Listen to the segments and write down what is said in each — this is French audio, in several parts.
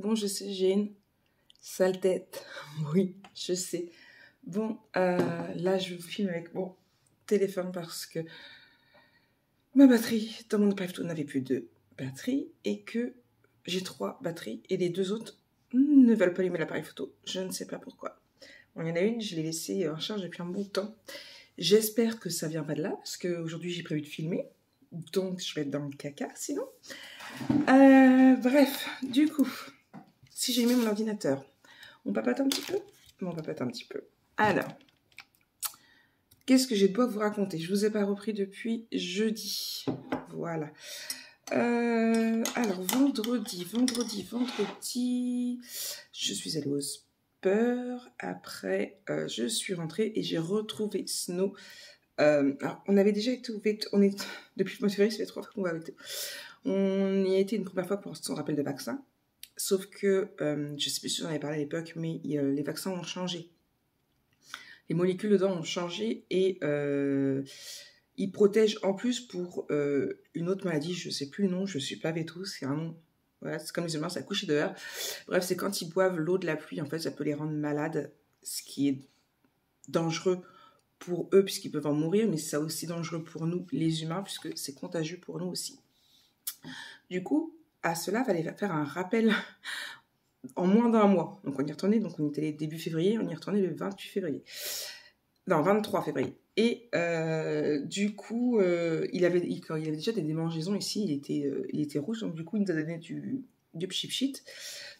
Bon, je sais, j'ai une sale tête. Oui, je sais. Bon, là, je vous filme avec mon téléphone parce que ma batterie dans mon appareil photo n'avait plus de batterie et que j'ai 3 batteries et les 2 autres ne veulent pas allumer l'appareil photo. Je ne sais pas pourquoi. Bon, il y en a une, je l'ai laissée en charge depuis un bon temps. J'espère que ça vient pas de là parce qu'aujourd'hui, j'ai prévu de filmer. Donc, je vais être dans le caca sinon. Bref, du coup, si j'ai mis mon ordinateur, on papote un petit peu. On papote un petit peu. Alors, qu'est-ce que j'ai de beau à vous raconter? Je vous ai pas repris depuis jeudi. Voilà. Alors, vendredi, je suis allée au sport. Après, je suis rentrée et j'ai retrouvé Snow. Alors, on avait déjà été au veto. Depuis le mois de février, ça fait 3 fois qu'on va au veto. On y a été une première fois pour son rappel de vaccin. Sauf que, je ne sais plus si j'en avais parlé à l'époque, mais les vaccins ont changé. Les molécules dedans ont changé et ils protègent en plus pour une autre maladie. Je ne sais plus le nom, je ne suis pas véto, c'est un nom. Voilà, c'est comme les humains, ça couche dehors. Bref, c'est quand ils boivent l'eau de la pluie, en fait, ça peut les rendre malades, ce qui est dangereux pour eux puisqu'ils peuvent en mourir, mais c'est aussi dangereux pour nous, les humains, puisque c'est contagieux pour nous aussi. Du coup, à cela, il fallait faire un rappel en moins d'un mois. Donc on y retournait, donc on était début février, on y retournait le 28 février. Non, 23 février. Et du coup, il avait déjà des démangeaisons ici, il était rouge, donc du coup, il nous a donné du pchipchit.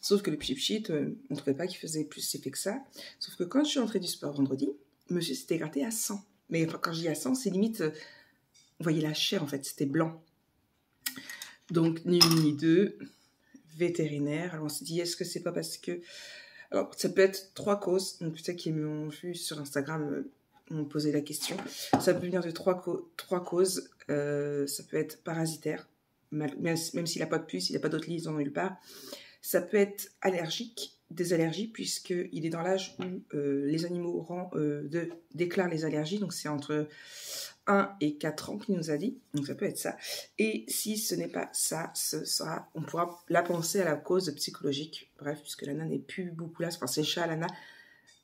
Sauf que le pchipchit, on ne trouvait pas qu'il faisait plus effet que ça. Sauf que quand je suis rentrée du sport vendredi, monsieur s'était gratté à 100. Mais enfin, quand je dis à 100, c'est limite, vous voyez la chair en fait, c'était blanc. Donc, ni une ni deux, vétérinaire. Alors, on s'est dit, est-ce que c'est pas parce que... Alors, ça peut être 3 causes. Donc, ceux qui m'ont vu sur Instagram m'ont posé la question. Ça peut venir de 3 causes. Ça peut être parasitaire, même s'il n'a pas de puce, il n'a pas d'autres liaisons nulle part. Ça peut être allergique, des allergies, puisqu'il est dans l'âge où les animaux déclarent les allergies. Donc, c'est entre 1 et 4 ans qu'il nous a dit, donc ça peut être ça. Et si ce n'est pas ça, on pourra la penser à la cause psychologique. Bref, puisque Lana n'est plus beaucoup là, enfin c'est le chat Lana,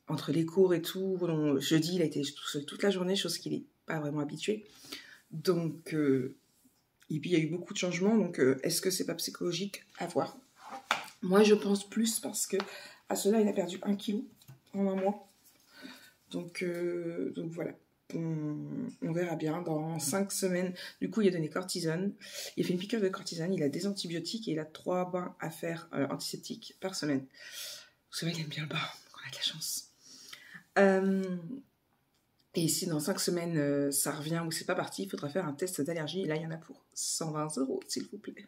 entre les cours et tout, donc, jeudi il a été tout seul toute la journée, chose qu'il n'est pas vraiment habitué. Donc, et puis il y a eu beaucoup de changements, donc est-ce que c'est pas psychologique? À voir. Moi je pense plus parce que à cela il a perdu 1 kilo en un mois. Donc voilà. On verra bien dans 5 semaines. Du coup, il a donné cortisone. Il a fait une piqûre de cortisone. Il a des antibiotiques et il a 3 bains à faire antiseptiques par semaine. Vous savez, il aime bien le bain. On a de la chance. Et si dans 5 semaines, ça revient ou c'est pas parti, il faudra faire un test d'allergie. Et là, il y en a pour 120 €, s'il vous plaît.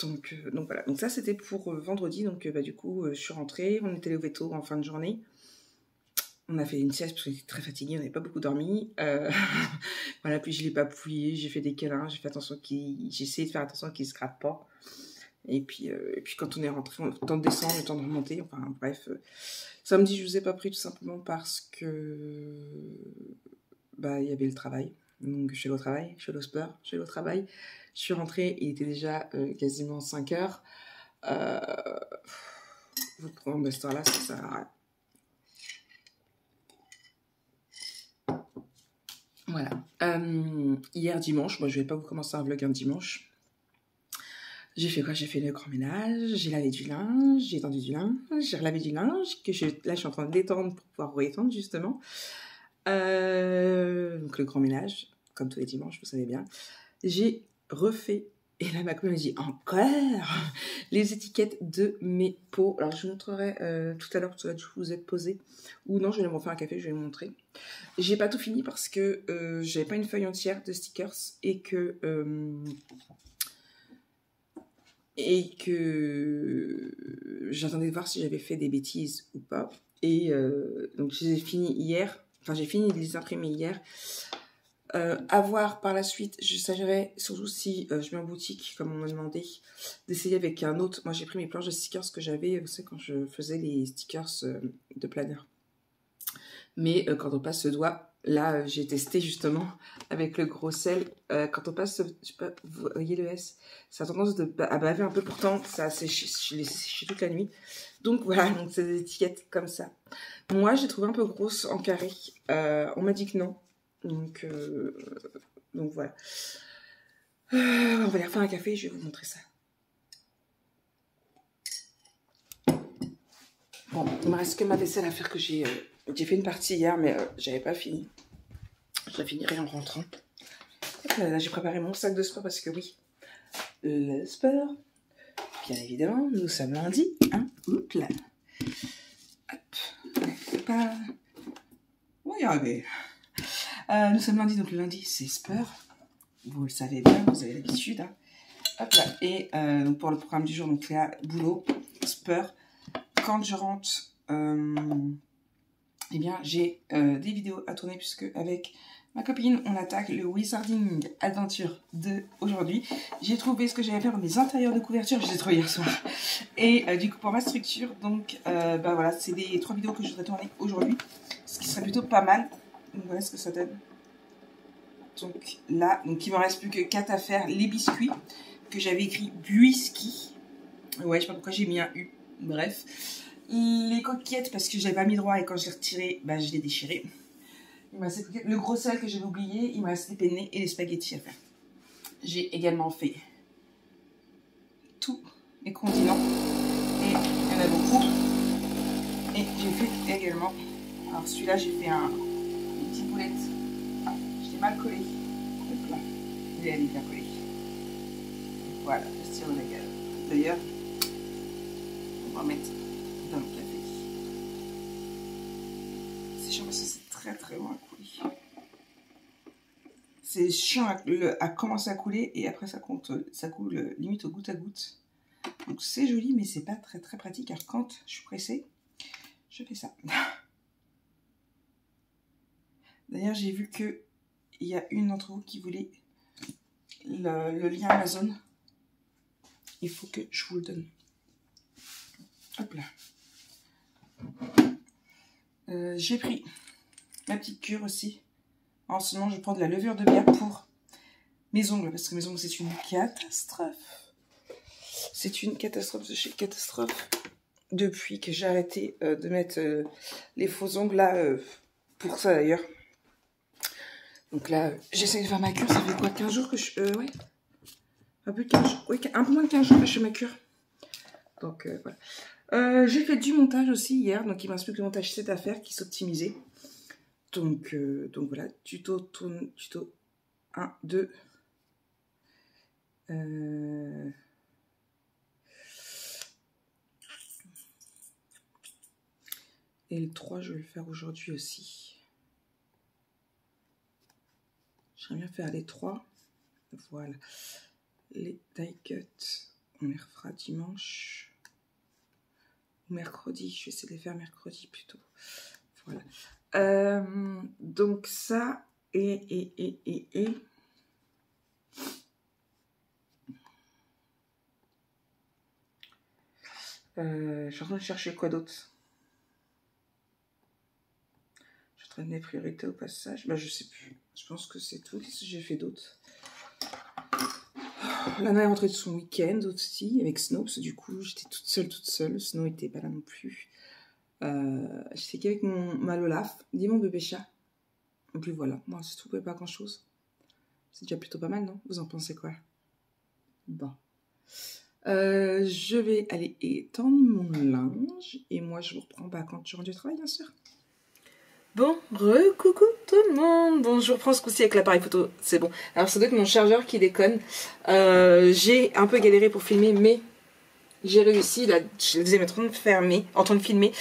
Donc voilà. Donc ça, c'était pour vendredi. Donc du coup, je suis rentrée. On était allé au veto en fin de journée. On a fait une sieste parce qu'on était très fatigués, on n'avait pas beaucoup dormi. Voilà, puis je l'ai papouillé, j'ai fait des câlins, j'ai essayé de faire attention qu'il ne se gratte pas. Et puis quand on est rentré, le temps de descendre, le temps de remonter, enfin bref. Samedi, je ne vous ai pas pris tout simplement parce que il y avait le travail. Donc je suis allée au travail, je suis allée au sport, je suis allée au travail. Je suis rentrée, il était déjà quasiment 5 heures. Vous prenez de cette heure-là, ça sert à rien. Voilà. Hier dimanche, moi je vais pas vous commencer un vlog un dimanche. J'ai fait quoi? J'ai fait le grand ménage, j'ai lavé du linge, j'ai étendu du linge, j'ai relavé du linge, là je suis en train de l'étendre pour pouvoir réétendre justement. Donc le grand ménage, comme tous les dimanches, vous savez bien. J'ai refait, et là ma copine me dit encore les étiquettes de mes pots. Alors je vous montrerai tout à l'heure, tout ça je vous ai posé. Ou non, je vais me refaire un café, je vais vous montrer. J'ai pas tout fini parce que j'avais pas une feuille entière de stickers et que j'attendais de voir si j'avais fait des bêtises ou pas. Et donc je les ai finis hier. Enfin, j'ai fini de les imprimer hier. À voir par la suite, je savais surtout si je mets en boutique, comme on m'a demandé, d'essayer avec un autre. Moi, j'ai pris mes planches de stickers que j'avais, vous savez, quand je faisais les stickers de planeur. Mais quand on passe le doigt, Là, j'ai testé justement avec le gros sel. Quand on passe, je sais pas, vous voyez le S, ça a tendance à baver un peu. Pourtant, ça a séché, je l'ai séché toute la nuit. Donc voilà, donc c'est des étiquettes comme ça. Moi, j'ai trouvé un peu grosse en carré. On m'a dit que non. Donc voilà. On va aller refaire un café et je vais vous montrer ça. Bon, il me reste que ma vaisselle à faire que j'ai fait une partie hier, mais j'avais pas fini. Je la finirai en rentrant. Là, j'ai préparé mon sac de sport parce que oui, le sport, bien évidemment, nous sommes lundi. Hein, oups là. Hop, c'est pas... On va y arriver. Nous sommes lundi, donc le lundi, c'est sport. Vous le savez bien, vous avez l'habitude. Hein. Hop là. Et donc pour le programme du jour, donc là, boulot, sport. Quand je rentre, eh bien, j'ai des vidéos à tourner puisque avec ma copine, on attaque le Wizarding Adventure de aujourd'hui. J'ai trouvé ce que j'allais faire dans mes intérieurs de couverture, je l'ai trouvé hier soir. Et du coup, pour ma structure, donc, bah voilà, c'est les 3 vidéos que je voudrais tourner aujourd'hui, ce qui serait plutôt pas mal. Donc voilà ce que ça donne. Donc là, donc il me reste plus que 4 à faire. Les biscuits que j'avais écrit Buiski. Ouais, je sais pas pourquoi j'ai mis un U. Bref. Les coquillettes parce que j'avais pas mis droit et quand je l'ai retiré, bah je l'ai déchiré. Il me reste le gros sel que j'avais oublié. Il me reste les penne et les spaghettis à faire. J'ai également fait tous les condiments. Et il y en a beaucoup. Et j'ai fait également. Alors celui-là, j'ai fait une petite boulette. Je l'ai mal collé. Hop là. Il est bien collé. Voilà, le stylo légal. D'ailleurs, on va mettre dans le café. C'est chiant parce que c'est très loin à couler. C'est chiant à commencer à couler et après ça coule limite au goutte à goutte. Donc c'est joli mais c'est pas très pratique car quand je suis pressée, je fais ça. D'ailleurs j'ai vu que il y a une d'entre vous qui voulait le lien Amazon. Il faut que je vous le donne. Hop là. J'ai pris ma petite cure aussi. En ce moment, je prends de la levure de bière pour mes ongles. Parce que mes ongles, c'est une catastrophe. C'est une catastrophe de chez catastrophe. Depuis que j'ai arrêté de mettre les faux ongles là. Pour ça d'ailleurs. Donc là, j'essaie de faire ma cure. Ça fait quoi, 15 jours que je... ouais. Un peu, 15 jours, oui, un peu moins de 15 jours que je fais ma cure. Donc voilà. J'ai fait du montage aussi hier. Donc il me reste plus que le montage 7 à faire qui s'optimisait. Donc voilà, tuto 1, 2. Et le 3, je vais le faire aujourd'hui aussi. J'aimerais bien faire les 3. Voilà. Les die cuts, on les refera dimanche. Ou mercredi, je vais essayer de les faire mercredi plutôt. Voilà. Donc ça, et je suis en train de chercher quoi d'autre. Je suis en train de mettre priorité au passage. Bah je sais plus. Je pense que c'est tout. Qu'est-ce que j'ai fait d'autre? Lana est rentrée de son week-end aussi avec Snow, parce que du coup j'étais toute seule. Snow était pas là non plus. J'étais qu'avec ma Lolaf, dis mon bébé chat. Et puis voilà, moi c'est tout, pas grand chose. C'est déjà plutôt pas mal, non? Vous en pensez quoi? Bon. Je vais aller étendre mon linge et moi je vous reprends quand je rentre du travail, bien sûr. Bon, coucou tout le monde. Bon, je reprends ce coup-ci avec l'appareil photo, c'est bon. Alors ça doit être mon chargeur qui déconne. J'ai un peu galéré pour filmer, mais j'ai réussi. Là, je les ai en train de filmer.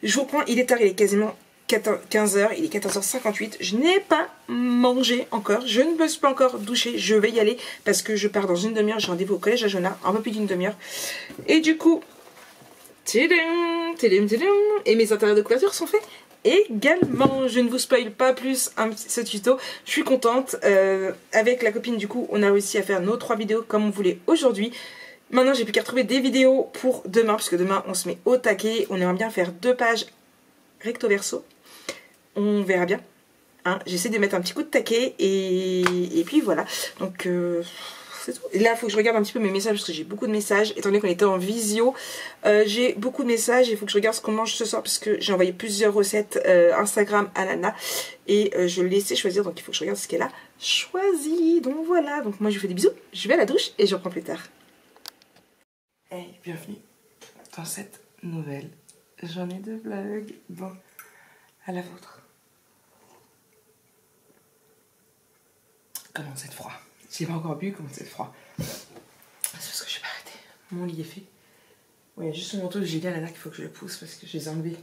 Je vous reprends, il est tard, il est quasiment 15h, il est 14h58. Je n'ai pas mangé encore, je ne me suis pas encore douchée. Je vais y aller parce que je pars dans une demi-heure. J'ai rendez-vous au collège à Jonah, un peu plus d'une demi-heure. Et du coup, et mes intérieurs de couverture sont faits également. Je ne vous spoil pas plus ce tuto. Je suis contente. Avec la copine, du coup, on a réussi à faire nos 3 vidéos comme on voulait aujourd'hui. Maintenant, j'ai plus qu'à retrouver des vidéos pour demain, parce que demain, on se met au taquet. On aimerait bien faire 2 pages recto verso. On verra bien. hein. J'essaie de mettre un petit coup de taquet et puis voilà. Donc c'est tout. Et là, il faut que je regarde un petit peu mes messages parce que j'ai beaucoup de messages. Étant donné qu'on était en visio, j'ai beaucoup de messages. Il faut que je regarde ce qu'on mange ce soir parce que j'ai envoyé plusieurs recettes Instagram à Nana et je l'ai laissé choisir. Donc il faut que je regarde ce qu'elle a choisi. Donc voilà. Donc moi, je vous fais des bisous. Je vais à la douche et je reprends plus tard. Hey, bienvenue dans cette nouvelle journée de vlog. Bon, à la vôtre. Comment c'est froid. J'ai pas encore bu, comment c'est froid. C'est parce que je vais pas arrêter. Mon lit est fait. Oui, il y a juste mon manteau de Julien là qu'il faut que je le pousse parce que je les ai enlevés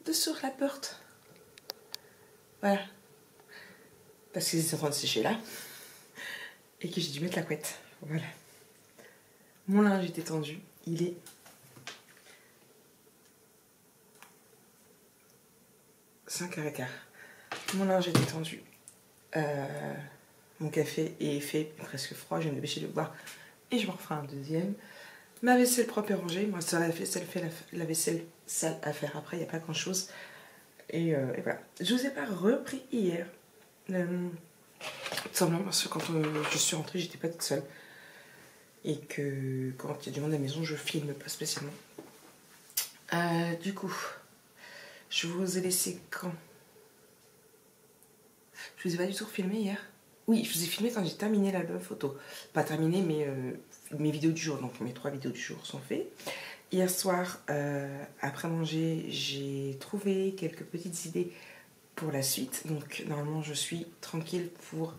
de sur la porte. Voilà. Parce qu'ils étaient en train de sécher là. Et que j'ai dû mettre la couette. Voilà. Mon linge est étendu. Il est 5h15. Mon linge est étendu. Mon café est fait, presque froid. Je vais me dépêcher de le boire. Et je m'en referai un deuxième. Ma vaisselle propre et rangée. Moi, ça, la vaisselle sale à faire après. Il n'y a pas grand chose. Et voilà. Je vous ai pas repris hier. Tout simplement parce que quand je suis rentrée, j'étais pas toute seule. Et que quand il y a du monde à la maison, je filme pas spécialement. Du coup, je vous ai laissé quand? Je vous ai pas du tout filmé hier. Oui, je vous ai filmé quand j'ai terminé l'album photo. Pas terminé, mais mes vidéos du jour. Donc mes 3 vidéos du jour sont faites. Hier soir, après manger, j'ai trouvé quelques petites idées pour la suite. Donc normalement, je suis tranquille pour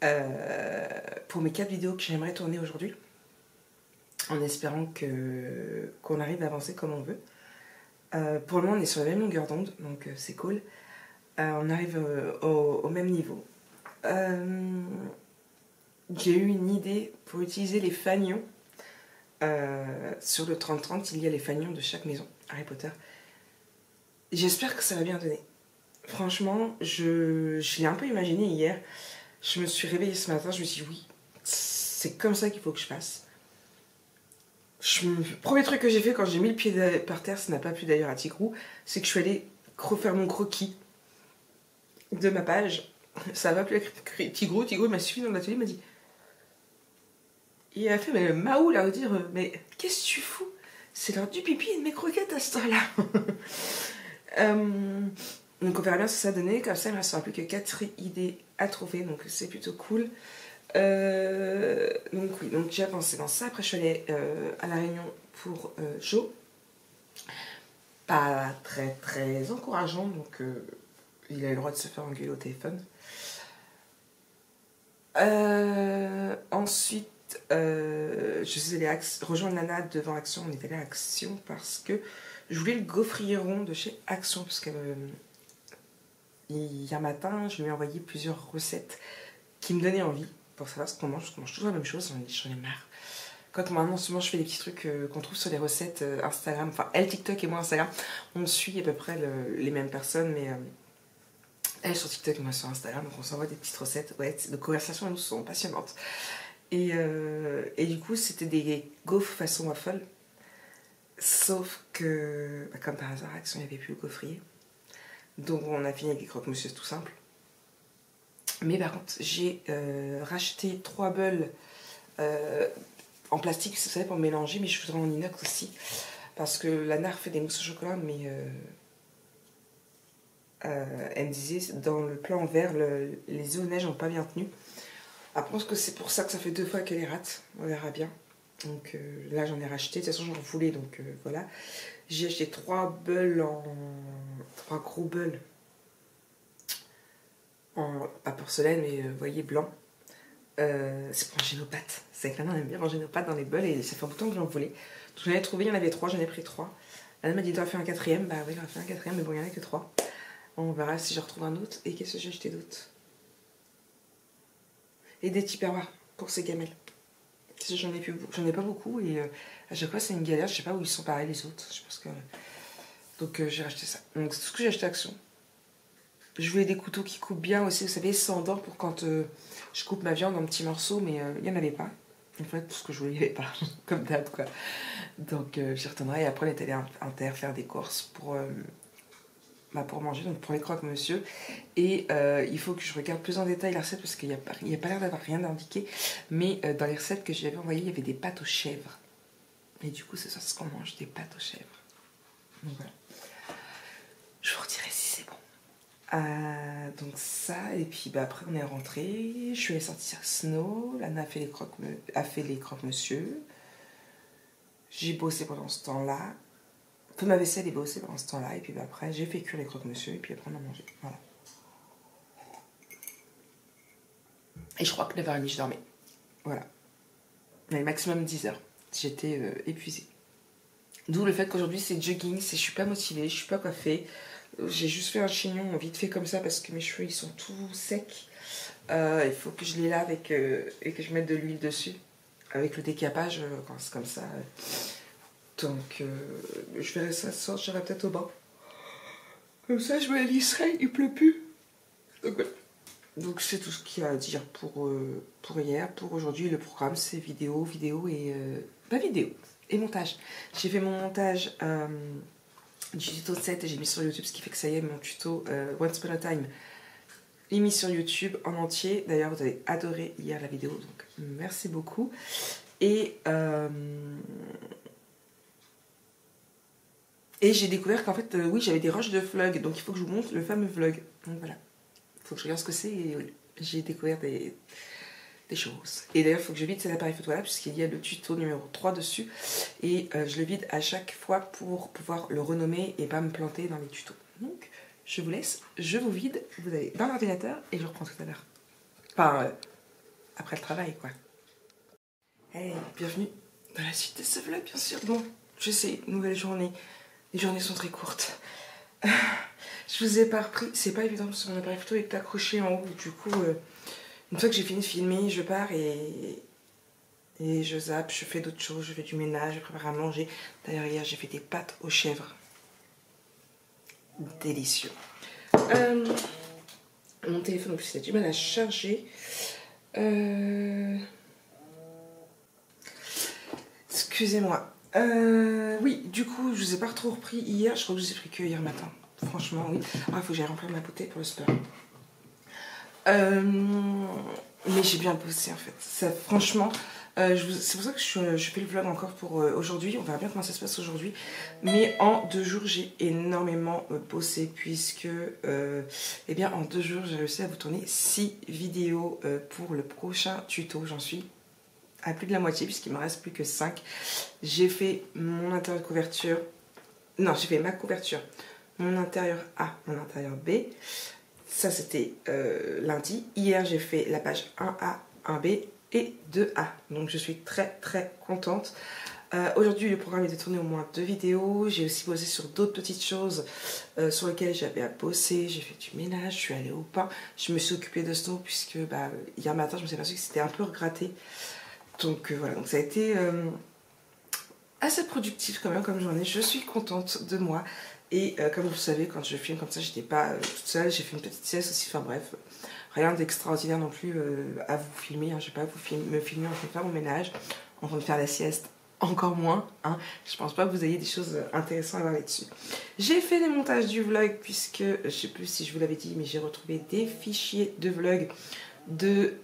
mes 4 vidéos que j'aimerais tourner aujourd'hui. En espérant qu'on arrive à avancer comme on veut. Pour le moment, on est sur la même longueur d'onde, donc c'est cool. On arrive au même niveau. J'ai eu une idée pour utiliser les fanions. Sur le 30-30, il y a les fanions de chaque maison Harry Potter. J'espère que ça va bien donner. Franchement, je l'ai un peu imaginé hier. Je me suis réveillée ce matin, je me suis dit oui, c'est comme ça qu'il faut que je fasse. Le premier truc que j'ai fait quand j'ai mis le pied par terre, ça n'a pas plu d'ailleurs à Tigrou, c'est que je suis allée faire mon croquis de ma page. Ça va plus à Tigrou. Tigrou m'a suivi dans l'atelier, il m'a dit. Il a fait mais le Maou là, de dire mais qu'est-ce que tu fous? C'est l'heure du pipi et de mes croquettes à ce temps-là. Donc on verra bien ce que ça donnait. Comme ça, il ne restera plus que 4 idées à trouver, donc c'est plutôt cool. Donc oui, donc j'ai avancé dans ça. Après je suis allée à la réunion pour Jo. Pas très très encourageant, donc il a eu le droit de se faire engueuler au téléphone. Ensuite je suis allée rejoindre Nana devant Action. On est allé à Action parce que je voulais le gaufrier-rond de chez Action, parce que hier matin je lui ai envoyé plusieurs recettes qui me donnaient envie pour savoir ce qu'on mange, parce qu'on mange toujours la même chose. J'en ai marre. Quand maintenant souvent je fais des petits trucs qu'on trouve sur les recettes Instagram, enfin elle TikTok et moi Instagram, on suit à peu près les mêmes personnes, mais elle sur TikTok et moi sur Instagram, donc on s'envoie des petites recettes. Ouais, nos conversations nous sont passionnantes. Et du coup c'était des gaufres façon waffle, sauf que bah, comme par hasard Action, il n'y avait plus le gaufrier, donc on a fini avec des croque-monsieur tout simple. Mais par contre j'ai racheté 3 beules en plastique, vous savez, pour mélanger, mais je voudrais en inox aussi, parce que la Nar fait des mousses au chocolat, mais elle me disait dans le plan vert, les œufs au neige n'ont pas bien tenu. Après, je pense que c'est pour ça que ça fait 2 fois qu'elle les rate, on verra bien. Donc là j'en ai racheté, de toute façon j'en voulais, donc voilà. J'ai acheté 3 beules 3 gros beules pas porcelaine, mais vous voyez, blanc. C'est pour manger nos pâtes. C'est que Lana aime bien manger nos pâtes dans les bols et ça fait un bout de temps que j'en voulais. Donc j'en ai trouvé, il y en avait 3, j'en ai pris 3. Lana m'a dit tu as fait un 4ème. Bah oui, j'en ai fait un 4ème, mais bon, il n'y en a que 3. On verra si je retrouve un autre. Et qu'est-ce que j'ai acheté d'autre? Et des tupperwares pour ces gamelles. J'en ai pas beaucoup et à chaque fois c'est une galère. Je sais pas où ils sont pareils les autres. Je pense que. Donc j'ai racheté ça. Donc c'est tout ce que j'ai acheté à Action. Je voulais des couteaux qui coupent bien aussi, vous savez, sans dents pour quand je coupe ma viande en petits morceaux, mais il n'y en avait pas. En fait, tout ce que je voulais, il n'y avait pas, comme d'hab, quoi. Donc j'y retournerai et après on est allé à Inter faire des courses pour pour manger, donc pour les croque-monsieur. Et il faut que je regarde plus en détail la recette parce qu'il n'y a pas l'air d'avoir rien indiqué. Mais dans les recettes que j'avais envoyées, il y avait des pâtes aux chèvres. Et du coup, ce soir, c'est ce qu'on mange, des pâtes aux chèvres. Donc voilà. Je vous redirai si c'est bon. Donc ça, et puis après on est rentré. Je suis allée sortir Snow. Lana a fait les croque-monsieur. J'ai bossé pendant ce temps-là. Fait ma vaisselle et bossé pendant ce temps-là. Et puis après, j'ai fait cuire les croque-monsieur. Et puis après, on a mangé. Voilà. Et je crois que 9h30, je dormais. Voilà. Mais maximum 10h. J'étais épuisée. D'où le fait qu'aujourd'hui, c'est jogging. Je suis pas motivée, je suis pas coiffée. J'ai juste fait un chignon vite fait comme ça parce que mes cheveux, ils sont tout secs. Il faut que je les lave et que je mette de l'huile dessus. Avec le décapage, quand c'est comme ça... Donc, je verrai ça ce soir, j'irai peut-être au bain. Comme ça, je me lisserai, il pleut plus. Donc c'est tout ce qu'il y a à dire pour hier. Pour aujourd'hui, le programme, c'est vidéo et... pas vidéo, et montage. J'ai fait mon montage du tuto 7 et j'ai mis sur YouTube, ce qui fait que ça y est, mon tuto Once Upon a Time est mis sur YouTube en entier. D'ailleurs, vous avez adoré hier la vidéo, donc merci beaucoup. Et j'ai découvert qu'en fait, oui, j'avais des rushs de vlog, donc il faut que je vous montre le fameux vlog. Donc voilà, il faut que je regarde ce que c'est, et oui, j'ai découvert des choses. Et d'ailleurs, il faut que je vide cet appareil photo là, puisqu'il y a le tuto numéro 3 dessus, et je le vide à chaque fois pour pouvoir le renommer et pas me planter dans les tutos. Donc, je vous laisse, je vous vide, vous allez dans l'ordinateur, et je reprends tout à l'heure. Enfin, après le travail, quoi. Hey, bienvenue dans la suite de ce vlog, bien sûr. Bon, je sais, nouvelle journée. Les journées sont très courtes. Je vous ai pas repris. C'est pas évident parce que mon appareil photo est accroché en haut. Du coup, une fois que j'ai fini de filmer, je pars et je zappe. Je fais d'autres choses. Je fais du ménage, je prépare à manger. D'ailleurs, hier, j'ai fait des pâtes aux chèvres. Délicieux. Mon téléphone, en plus, il a du mal à charger. Excusez-moi. Oui, du coup, je vous ai pas trop repris hier. Je crois que je vous ai pris que hier matin. Franchement, oui. Ah, il faut que j'aille remplir ma bouteille pour le sport. Mais j'ai bien bossé en fait. Ça, franchement, c'est pour ça que je fais le vlog encore pour aujourd'hui. On verra bien comment ça se passe aujourd'hui. Mais en 2 jours, j'ai énormément bossé puisque, eh bien, en 2 jours, j'ai réussi à vous tourner 6 vidéos pour le prochain tuto. J'en suis à plus de la moitié puisqu'il me reste plus que 5. J'ai fait mon intérieur de couverture. Non, j'ai fait ma couverture, mon intérieur A, mon intérieur B. Ça, c'était lundi. Hier, j'ai fait la page 1A, 1B et 2A. Donc, je suis très, très contente. Aujourd'hui, le programme est de tourner au moins 2 vidéos. J'ai aussi bossé sur d'autres petites choses sur lesquelles j'avais à bosser. J'ai fait du ménage, je suis allée au pain. Je me suis occupée de Snow puisque hier matin, je me suis aperçue que c'était un peu regratté. Donc, voilà. Donc, ça a été assez productif quand même comme journée. Je suis contente de moi. Et comme vous le savez, quand je filme comme ça, j'étais pas toute seule. J'ai fait une petite sieste aussi. Enfin bref, rien d'extraordinaire non plus à vous filmer. Hein. Je vais pas me filmer en train de faire mon ménage, en train de faire la sieste. Encore moins. Hein. Je pense pas que vous ayez des choses intéressantes à voir là-dessus. J'ai fait des montages du vlog puisque, je sais plus si je vous l'avais dit, mais j'ai retrouvé des fichiers de vlog de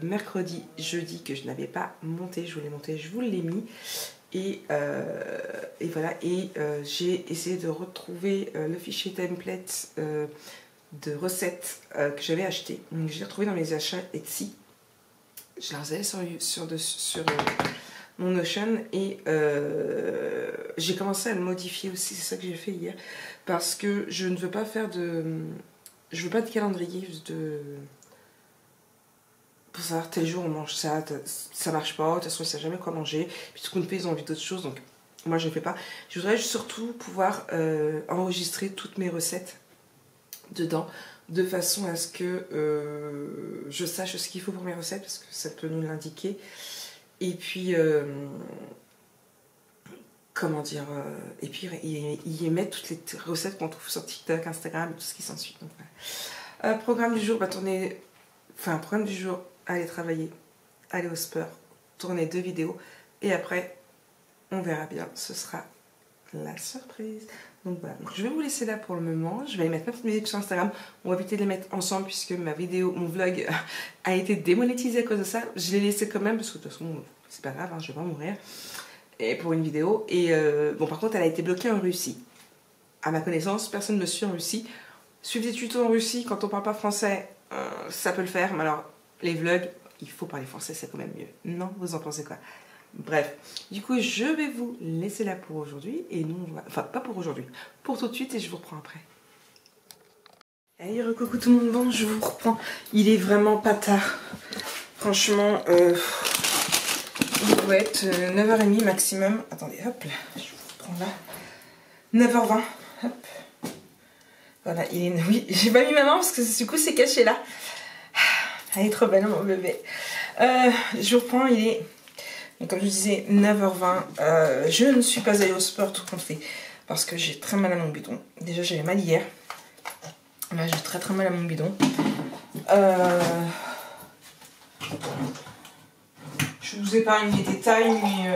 mercredi, jeudi que je n'avais pas monté. Je vous l'ai monté, je vous l'ai mis. Et voilà, et j'ai essayé de retrouver le fichier template de recettes que j'avais acheté. Donc je l'ai retrouvé dans mes achats Etsy. Je l'ai installé sur mon Notion et j'ai commencé à le modifier aussi. C'est ça que j'ai fait hier parce que je ne veux pas faire je veux pas de calendrier pour savoir tel jour on mange ça, ça marche pas, de toute façon ils savent jamais quoi manger, puis tout le monde ils ont envie d'autres choses, donc moi je ne fais pas. Je voudrais surtout pouvoir enregistrer toutes mes recettes dedans, de façon à ce que je sache ce qu'il faut pour mes recettes, parce que ça peut nous l'indiquer, et puis comment dire, et puis y mettre toutes les recettes qu'on trouve sur TikTok, Instagram, et tout ce qui s'ensuit. Donc voilà. Programme du jour, programme du jour, aller travailler, aller au sport, tourner 2 vidéos et après on verra bien, ce sera la surprise. Donc voilà, donc je vais vous laisser là pour le moment. Je vais aller mettre ma petite musique sur Instagram. On va éviter de les mettre ensemble puisque ma vidéo, mon vlog a été démonétisé à cause de ça. Je l'ai laissé quand même parce que de toute façon, c'est pas grave, hein, je vais pas mourir. Et pour une vidéo. Et bon, par contre, elle a été bloquée en Russie. À ma connaissance, personne ne me suit en Russie. Suivre des tutos en Russie quand on parle pas français, ça peut le faire. Mais alors, les vlogs, il faut parler français, c'est quand même mieux. Non, vous en pensez quoi? Bref, du coup, je vais vous laisser là pour aujourd'hui. Et nous, on va... Enfin, pas pour aujourd'hui, pour tout de suite et je vous reprends après. Hey, coucou tout le monde, bon, je vous reprends. Il est vraiment pas tard. Franchement, il doit être 9h30 maximum. Attendez, hop, là, je vous reprends là. 9h20, hop. Voilà, il est... Oui, j'ai pas mis ma main parce que du coup, c'est caché là. Elle est trop belle, mon bébé. Je vous reprends, il est... Donc, comme je disais, 9h20, je ne suis pas allée au sport tout compte fait parce que j'ai très mal à mon bidon. Déjà, j'avais mal hier. Là, j'ai très mal à mon bidon. Je vous épargne les détails, mais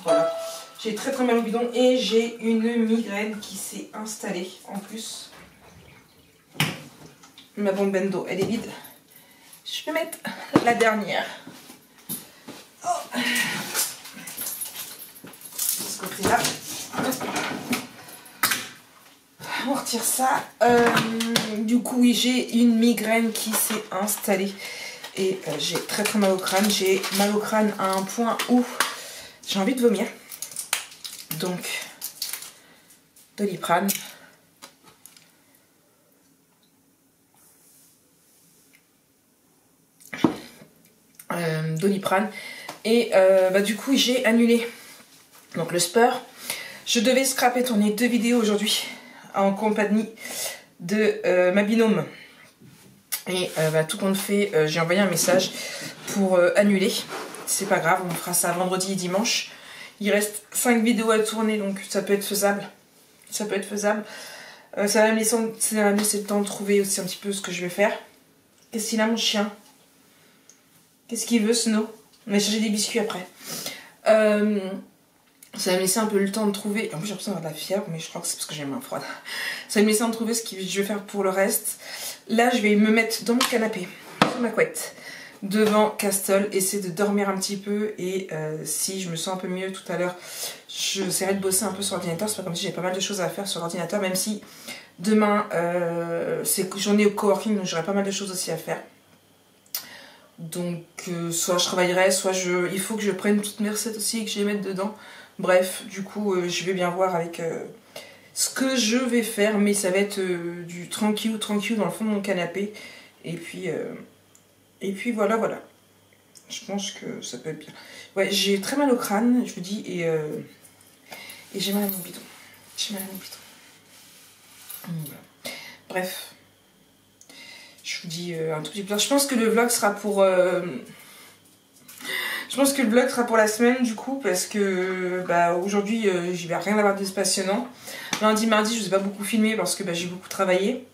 voilà. J'ai très mal au bidon et j'ai une migraine qui s'est installée en plus. Ma bombe bendo, elle est vide. Je vais mettre la dernière. Oh. De ce côté-là. On retire ça. Du coup, oui, j'ai une migraine qui s'est installée. Et j'ai très mal au crâne. J'ai mal au crâne à un point où j'ai envie de vomir. Donc, Doliprane. Doliprane. Et du coup, j'ai annulé donc le sport. Je devais scraper tourner 2 vidéos aujourd'hui en compagnie de ma binôme. Et tout compte fait, j'ai envoyé un message pour annuler. C'est pas grave, on fera ça vendredi et dimanche. Il reste 5 vidéos à tourner, donc ça peut être faisable. Ça peut être faisable. Ça va me laisser le temps de trouver aussi un petit peu ce que je vais faire. Qu'est-ce qu'il a, mon chien? Qu'est-ce qu'il veut, Snow? On va chercher des biscuits après. Ça va me laisser un peu le temps de trouver. En plus, j'ai l'impression d'avoir de la fièvre, mais je crois que c'est parce que j'ai les mains froides. Ça va me laisser le temps de trouver ce que je vais faire pour le reste. Là, je vais me mettre dans mon canapé, sur ma couette, devant Castle, essayer de dormir un petit peu. Et si je me sens un peu mieux tout à l'heure, j'essaierai de bosser un peu sur l'ordinateur. C'est pas comme si j'ai pas mal de choses à faire sur l'ordinateur, même si demain, c'est journée au coworking, donc j'aurai pas mal de choses aussi à faire. Donc, soit je travaillerai, soit il faut que je prenne toutes mes recettes aussi et que je les mette dedans. Bref, du coup, je vais bien voir avec ce que je vais faire, mais ça va être du tranquille dans le fond de mon canapé. Et puis voilà. Je pense que ça peut être bien. Ouais, j'ai très mal au crâne, je vous dis, et j'ai mal à mon bidon. Voilà. Bref. Je vous dis un tout petit peu. Je pense que le vlog sera pour... Je pense que le vlog sera pour la semaine du coup, parce que aujourd'hui j'y vais rien avoir de passionnant. Lundi, mardi, je ne vous ai pas beaucoup filmé parce que j'ai beaucoup travaillé.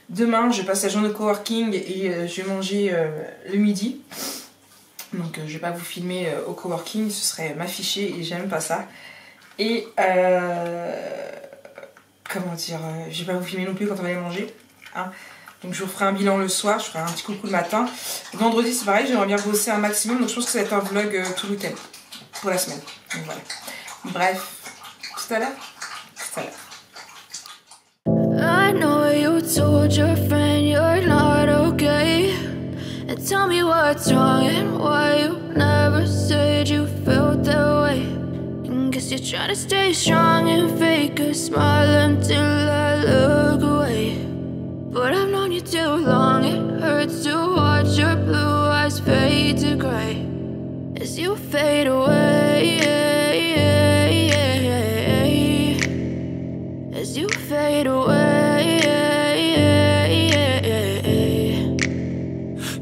Demain, je passe la journée au coworking et je vais manger le midi. Donc je ne vais pas vous filmer au coworking, ce serait m'afficher et j'aime pas ça. Et comment dire, je ne vais pas vous filmer non plus quand on va aller manger. Hein. Donc je vous ferai un bilan le soir, je ferai un petit coucou le matin. Vendredi c'est pareil, j'aimerais bien bosser un maximum, donc je pense que ça va être un vlog tout le week-end pour la semaine. Donc voilà. Bref, tout à l'heure. I know you told your friend you're not okay. And tell me what's wrong and why you never said you felt that way. And guess you're trying to stay strong and fake a smile until I look away. But I've known you too long, it hurts to watch your blue eyes fade to grey as you fade away, as you fade away.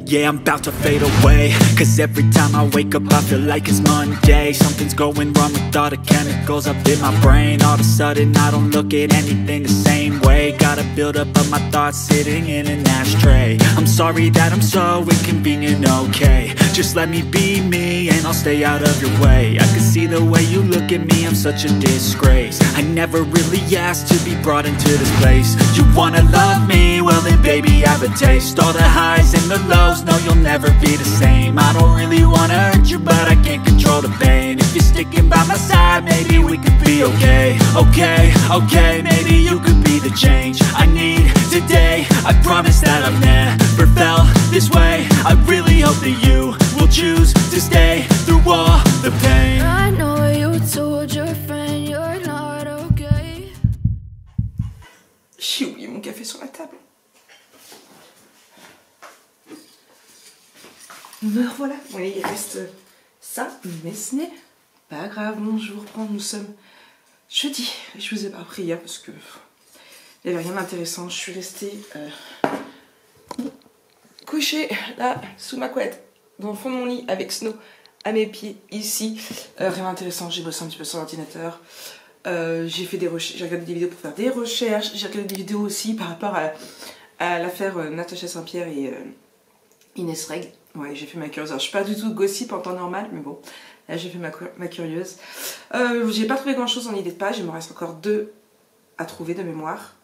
Yeah, I'm about to fade away, cause every time I wake up I feel like it's Monday. Something's going wrong with all the chemicals up in my brain. All of a sudden I don't look at anything the same way. Got a buildup of my thoughts sitting in an ashtray. I'm sorry that I'm so inconvenient, okay. Just let me be me and I'll stay out of your way. I can see the way you look at me, I'm such a disgrace. I never really asked to be brought into this place. You wanna love me? Well then baby I have a taste. All the highs and the lows, no you'll never be the same. I don't really wanna hurt you but I can't control the pain. If you're sticking by my side maybe we could be okay. Okay, maybe you could be the change I need today. I promise that I've never felt this way. I really hope that you will choose to stay through all the pain. I know you told your friend you're not okay. J'ai oublié mon café sur la table. Me revoilà. Oui, il reste ça, mais ce n'est pas grave. Bonjour, nous sommes jeudi. Je vous ai pas pris hier parce que il n'y avait rien d'intéressant. Je suis restée couchée là sous ma couette dans le fond de mon lit avec Snow à mes pieds ici. Rien d'intéressant. J'ai bossé un petit peu sur l'ordinateur. J'ai fait des recherches. J'ai regardé des vidéos pour faire des recherches. J'ai regardé des vidéos aussi par rapport à l'affaire Natacha Saint-Pierre et Inès Reg. Ouais, j'ai fait ma curieuse. Alors, je suis pas du tout gossip en temps normal, mais bon, là j'ai fait ma curieuse. J'ai pas trouvé grand chose en idée de page, il me reste encore 2 à trouver de mémoire.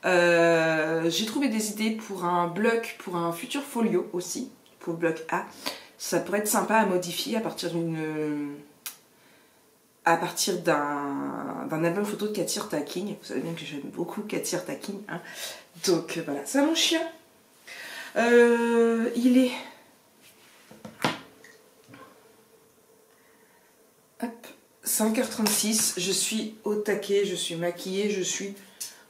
J'ai trouvé des idées pour un bloc, pour un futur folio aussi, pour le bloc A. Ça pourrait être sympa à modifier à partir d'un album photo de Cathy Taking. Vous savez bien que j'aime beaucoup Cathy Taking, hein. Donc voilà, ça mon chien. Il est hop, 5h36, je suis au taquet, je suis maquillée, je suis,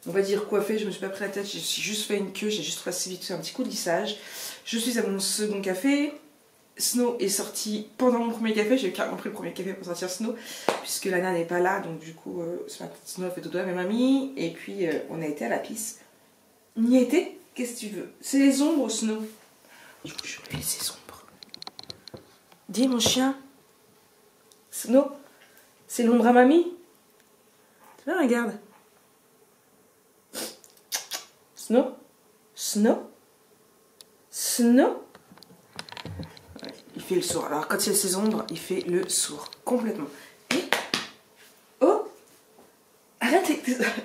on va dire, coiffée, je me suis pas pris la tête, je suis juste fait une queue, j'ai juste passé vite fait un petit coup de lissage. Je suis à mon second café. Snow est sorti pendant mon premier café, j'ai carrément pris le premier café pour sortir Snow, puisque Lana n'est pas là, donc du coup, ce matin, Snow a fait dodo à ma mamie, et puis on a été à la piste. On y a été? Qu'est-ce que tu veux? C'est les ombres, Snow. Je vais laisser les ombres. Dis mon chien. Snow, c'est l'ombre à mamie. Tu vois, regarde. Snow. Snow. Snow. Ouais, il fait le sourd. Alors quand il y a ses ombres, il fait le sourd. Complètement. Et... oh, arrête.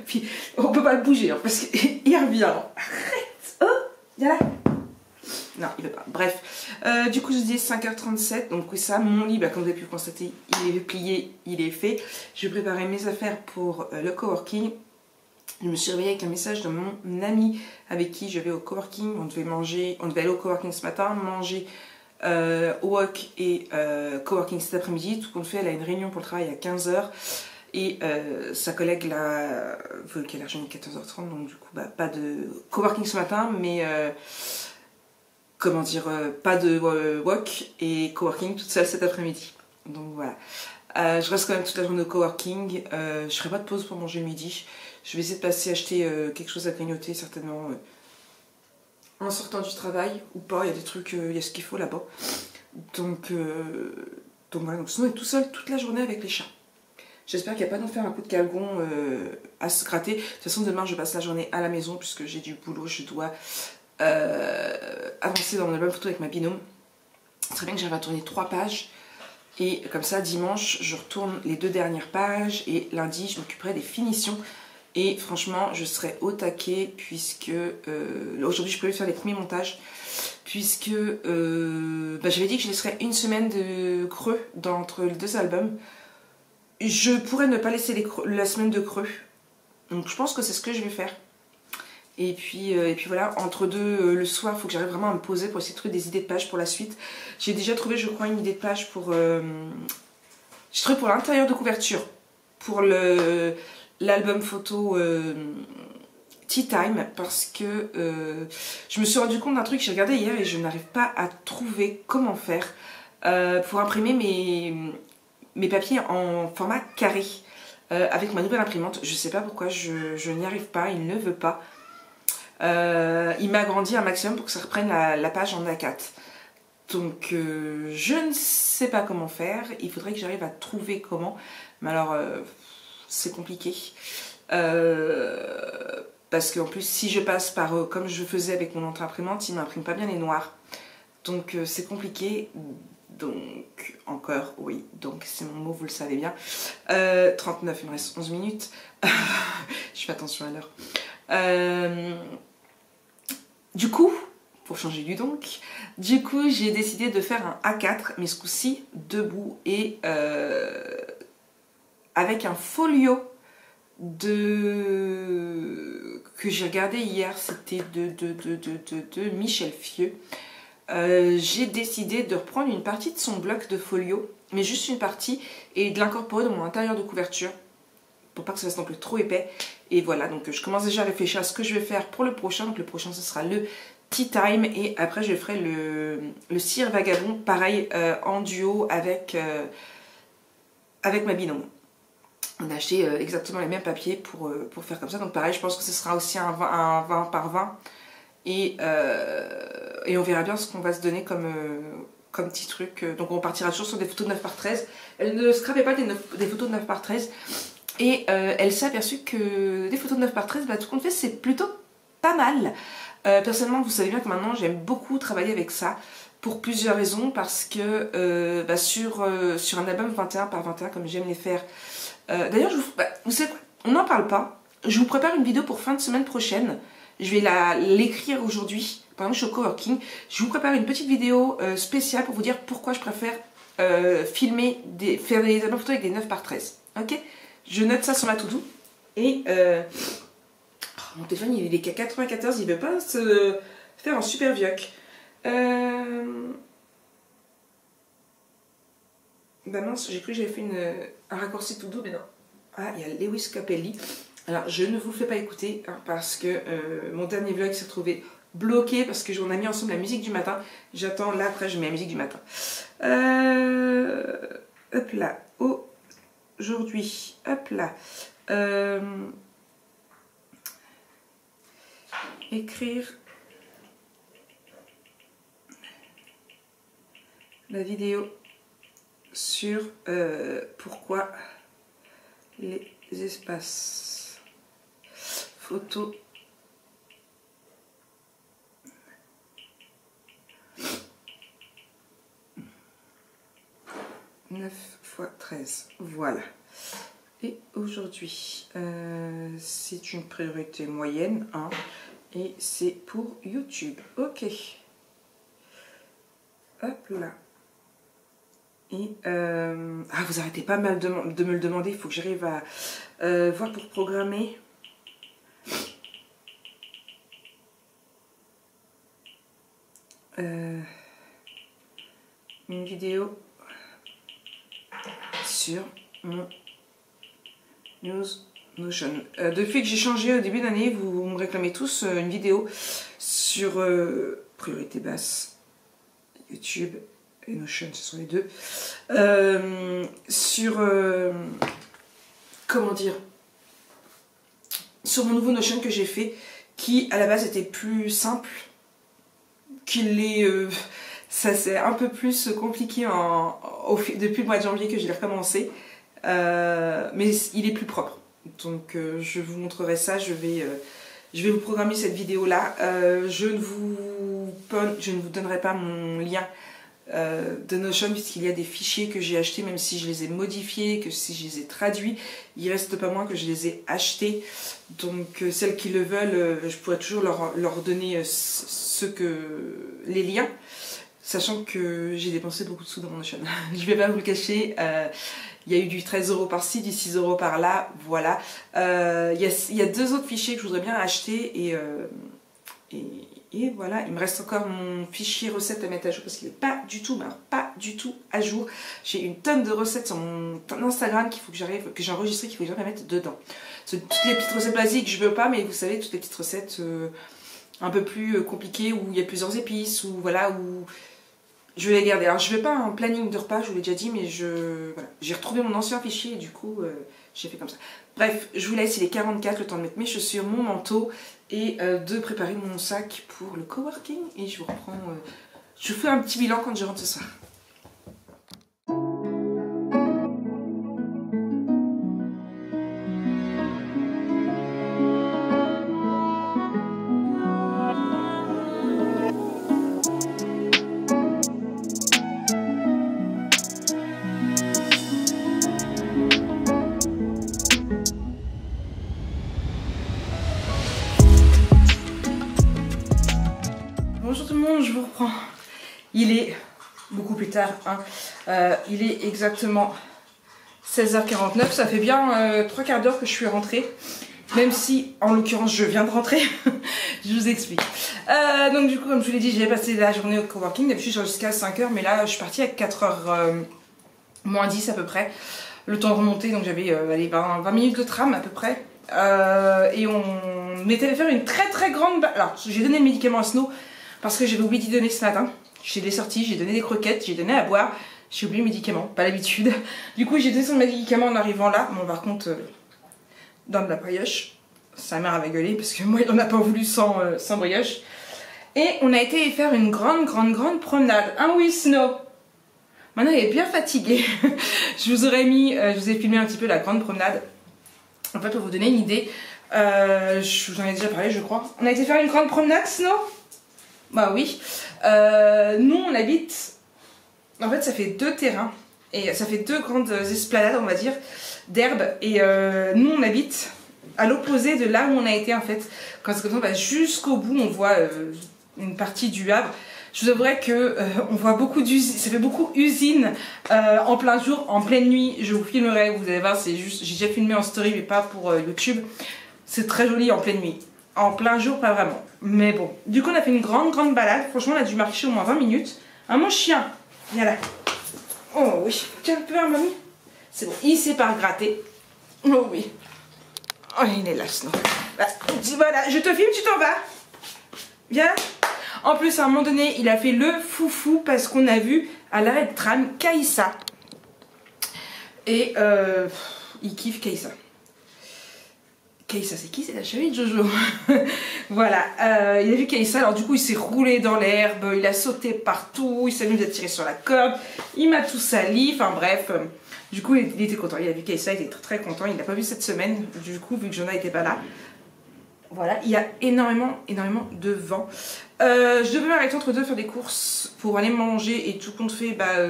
Puis on peut pas le bouger, hein, parce qu'il revient. Arrête. Oh, viens là. Non, il veut pas. Bref. Du coup, je dis 5h37. Donc, oui, ça, mon lit, bah, comme vous avez pu le constater, il est plié, il est fait. Je vais préparer mes affaires pour le coworking. Je me suis réveillée avec un message de mon ami avec qui je vais au coworking. On devait aller au coworking ce matin, manger au wok et coworking cet après-midi. Tout compte fait, elle a une réunion pour le travail à 15h. Et sa collègue là veut qu'elle rejoigne à 14h30, donc du coup bah, pas de coworking ce matin, mais comment dire, pas de walk et coworking toute seule cet après-midi. Donc voilà, je reste quand même toute la journée au coworking. Je ferai pas de pause pour manger le midi. Je vais essayer de passer acheter quelque chose à grignoter certainement en sortant du travail ou pas. Il y a des trucs, il y a ce qu'il faut là-bas. Donc voilà, donc sinon on est tout seul toute la journée avec les chats. J'espère qu'il n'y a pas d'en faire un coup de calgon à se gratter. De toute façon, demain, je passe la journée à la maison puisque j'ai du boulot. Je dois avancer dans mon album photo avec ma binôme. C'est très bien que j'arrive à tourner 3 pages. Et comme ça, dimanche, je retourne les 2 dernières pages. Et lundi, je m'occuperai des finitions. Et franchement, je serai au taquet puisque... aujourd'hui, je prévu faire les premiers montages. Puisque j'avais dit que je laisserais une semaine de creux entre les 2 albums. Je pourrais ne pas laisser la semaine de creux. Donc je pense que c'est ce que je vais faire. Et puis voilà, entre deux, le soir, il faut que j'arrive vraiment à me poser pour essayer de trouver des idées de pages pour la suite. J'ai déjà trouvé, je crois, une idée de page pour... j'ai trouvé pour l'intérieur de couverture. Pour l'album photo Tea Time. Parce que je me suis rendu compte d'un truc que j'ai regardé hier et je n'arrive pas à trouver comment faire pour imprimer mes papiers en format carré avec ma nouvelle imprimante. Je sais pas pourquoi, je n'y arrive pas, il ne veut pas. il m'a agrandi un maximum pour que ça reprenne la page en A4. Donc je ne sais pas comment faire, il faudrait que j'arrive à trouver comment, mais alors c'est compliqué. Parce qu'en plus si je passe par, comme je faisais avec mon imprimante, il m'imprime pas bien les noirs. Donc c'est compliqué, donc encore, oui, donc c'est mon mot, vous le savez bien. 39, il me reste 11 minutes, je fais attention à l'heure. Du coup, pour changer du donc, du coup j'ai décidé de faire un A4, mais ce coup-ci debout et avec un folio que j'ai regardé hier, c'était de Michel Fieux. J'ai décidé de reprendre une partie de son bloc de folio, mais juste une partie, et de l'incorporer dans mon intérieur de couverture pour pas que ça fasse non plus trop épais. Et voilà, donc je commence déjà à réfléchir à ce que je vais faire pour le prochain. Donc le prochain ce sera le Tea Time, et après je ferai le Cire Vagabond, pareil, en duo avec ma binôme. On a acheté exactement les mêmes papiers pour faire comme ça. Donc pareil, je pense que ce sera aussi un 20 par 20. Et on verra bien ce qu'on va se donner comme petit truc. Donc on partira toujours sur des photos de 9 par 13. Elle ne scrapait pas des photos de 9 par 13. Et elle s'est aperçue que des photos de 9 par 13, bah, tout compte fait, c'est plutôt pas mal. Personnellement, vous savez bien que maintenant, j'aime beaucoup travailler avec ça. Pour plusieurs raisons. Parce que sur un album 21 par 21, comme j'aime les faire. D'ailleurs, vous savez quoi, on n'en parle pas. Je vous prépare une vidéo pour fin de semaine prochaine. Je vais l'écrire aujourd'hui. Par exemple, je suis au coworking. Je vous prépare une petite vidéo spéciale pour vous dire pourquoi je préfère faire des albums photos avec des 9 par 13. Ok? Je note ça sur ma to-do. Et mon téléphone, il est qu'à 94. Il ne veut pas se faire un super vioc. Bah mince, j'ai cru que j'avais fait un raccourci to-do, mais non. Ah, il y a Lewis Capaldi. Alors, je ne vous le fais pas écouter, hein, parce que mon dernier vlog s'est retrouvé bloqué, parce que on a mis ensemble la musique du matin. J'attends, là, après, je mets la musique du matin. Hop là, aujourd'hui, hop là. Écrire la vidéo sur pourquoi les espaces photos « 9 x 13 ». Voilà. Et aujourd'hui, c'est une priorité moyenne, hein, et c'est pour YouTube. Ok. Hop là. Et vous arrêtez pas mal de me le demander, il faut que j'arrive à voir pour programmer. Une vidéo sur mon Notion. Depuis que j'ai changé au début d'année, vous me réclamez tous une vidéo sur priorité basse, YouTube et Notion, ce sont les deux. Comment dire, sur mon nouveau Notion que j'ai fait, qui à la base était plus simple qu'il est. Ça c'est un peu plus compliqué depuis le mois de janvier que je l'ai recommencé, mais il est plus propre. Donc je vous montrerai ça. Je vais vous programmer cette vidéo là. Je ne vous donnerai pas mon lien de Notion, puisqu'il y a des fichiers que j'ai achetés, même si je les ai modifiés, que si je les ai traduits, il reste pas moins que je les ai achetés. Donc celles qui le veulent, je pourrais toujours leur donner les liens, sachant que j'ai dépensé beaucoup de sous dans mon Notion. Je vais pas vous le cacher. Il y a eu du 13 € par-ci, du 6 € par-là, voilà. Il y a deux autres fichiers que je voudrais bien acheter, et voilà, il me reste encore mon fichier recettes à mettre à jour, parce qu'il n'est pas du tout à jour. J'ai une tonne de recettes sur mon Instagram que j'ai enregistré, qu'il faut que j'arrive à mettre dedans. Toutes les petites recettes basiques, je veux pas, mais vous savez, toutes les petites recettes un peu plus compliquées, où il y a plusieurs épices, où voilà, où je vais les garder. Alors je ne vais pas un planning de repas, je vous l'ai déjà dit, mais j'ai retrouvé mon ancien fichier, et du coup, j'ai fait comme ça. Bref, je vous laisse, il est 44, le temps de mettre mes chaussures, mon manteau et de préparer mon sac pour le coworking. Et je vous reprends, je fais un petit bilan quand je rentre ce soir. Bonjour tout le monde, je vous reprends. Il est beaucoup plus tard, hein. Il est exactement 16h49, ça fait bien 3 quarts d'heure que je suis rentrée. Même si, en l'occurrence, je viens de rentrer. Je vous explique. Donc du coup, comme je vous l'ai dit, j'ai passé la journée au coworking. D'habitude, je suis jusqu'à 5h, mais là, je suis partie à 4h moins 10 à peu près. Le temps de remonter, donc j'avais 20 minutes de tram à peu près. Et on était faire une très grande... Alors, j'ai donné le médicament à Snow parce que j'avais oublié d'y donner ce matin. Je l'ai sorti, j'ai donné des croquettes, j'ai donné à boire. J'ai oublié le médicament, pas l'habitude. Du coup, j'ai donné son médicament en arrivant là. Bon, par contre, dans de la brioche. Sa mère avait gueulé parce que moi, il n'en a pas voulu sans brioche. Et on a été faire une grande promenade. Hein, oui, Snow. Maintenant, elle est bien fatiguée. Je vous ai filmé un petit peu la grande promenade. En fait, pour vous donner une idée, je vous en ai déjà parlé, je crois. On a été faire une grande promenade, Snow? Bah oui. Nous, on habite... En fait, ça fait 2 terrains. Et ça fait 2 grandes esplanades, on va dire, d'herbe. Et nous, on habite à l'opposé de là où on a été, en fait. Quand c'est comme ça, bah, jusqu'au bout, on voit une partie du Havre. Je vous avouerai que on voit beaucoup d'usines, ça fait beaucoup usine en plein jour, en pleine nuit. Je vous filmerai, vous allez voir, c'est juste, j'ai déjà filmé en story, mais pas pour YouTube. C'est très joli en pleine nuit. En plein jour, pas vraiment. Mais bon, du coup, on a fait une grande balade. Franchement, on a dû marcher au moins 20 minutes. Ah, mon chien, viens là. Oh oui, tiens un peu, hein, mamie. C'est bon, il s'est pas gratté. Oh oui. Oh, il est là, Snow. Bah, voilà, je te filme, tu t'en vas. Viens. En plus, à un moment donné, il a fait le foufou parce qu'on a vu à l'arrêt de tram Caïssa. Et il kiffe Caïssa. Caïssa, c'est qui? C'est la chérie de Jojo. Voilà, il a vu Caïssa, alors du coup, il s'est roulé dans l'herbe, il a sauté partout, il s'est mis à tirer sur la corde, il m'a tout sali, enfin bref. Du coup, il était content, il a vu Caïssa, il était très content, il l'a pas vu cette semaine, du coup, vu que Jonah n'était pas là. Voilà, il y a énormément de vent. Je devais m'arrêter entre deux faire des courses pour aller manger et tout compte fait, bah,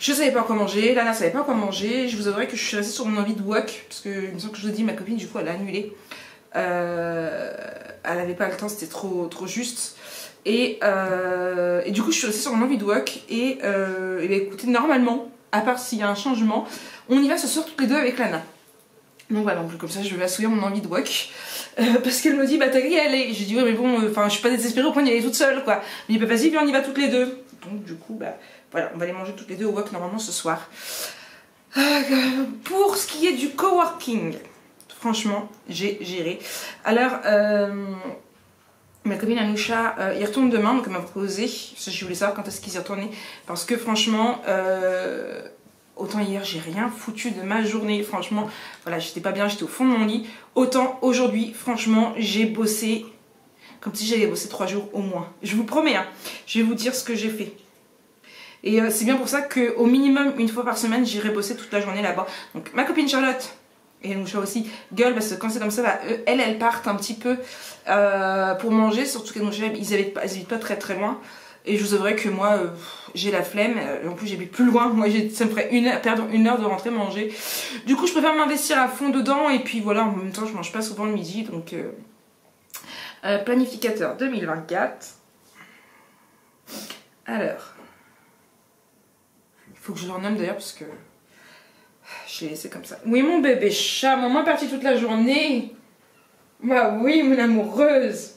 je savais pas quoi manger, Lana savait pas quoi manger. Je vous avouerai que je suis restée sur mon envie de wok, parce que il me semble que je vous ai dit, ma copine, du coup, elle a annulé. Elle avait pas le temps, c'était trop juste. Et du coup, je suis restée sur mon envie de wok. Et bah, écoutez, normalement, à part s'il y a un changement, on y va ce soir toutes les deux avec Lana. Donc voilà, donc comme ça je vais assouvir mon envie de wok. Parce qu'elle me dit, bah t'as qu'à y aller. J'ai dit, ouais, mais bon, enfin, je suis pas désespérée au point d'y aller toute seule, quoi. Mais bah vas-y, puis on y va toutes les deux. Donc du coup, bah voilà, on va aller manger toutes les deux au wok normalement ce soir. Pour ce qui est du coworking, franchement, j'ai géré. Alors, ma copine Anoucha, il retourne demain, donc elle m'a proposé. Je voulais savoir quand est-ce qu'ils y retournaient. Parce que franchement, autant hier j'ai rien foutu de ma journée, franchement, voilà, j'étais pas bien, j'étais au fond de mon lit. Autant aujourd'hui, franchement, j'ai bossé comme si j'allais bosser 3 jours au moins. Je vous promets, hein, je vais vous dire ce que j'ai fait. Et c'est bien pour ça qu'au minimum, une fois par semaine, j'irai bosser toute la journée là-bas. Donc ma copine Charlotte, et Anoucha aussi, gueule, parce que quand c'est comme ça, bah, elles partent un petit peu pour manger, surtout qu'Anoucha, ils habitent pas très loin. Et je vous avouerai que moi, j'ai la flemme. En plus, j'habite plus loin. Moi, ça me ferait perdre 1 heure de rentrer manger. Du coup, je préfère m'investir à fond dedans. Et puis voilà, en même temps, je mange pas souvent le midi. Donc, planificateur 2024. Alors, il faut que je le renomme d'ailleurs parce que je l'ai laissé comme ça. Oui, mon bébé chat, maman est partie toute la journée. Bah oui, mon amoureuse.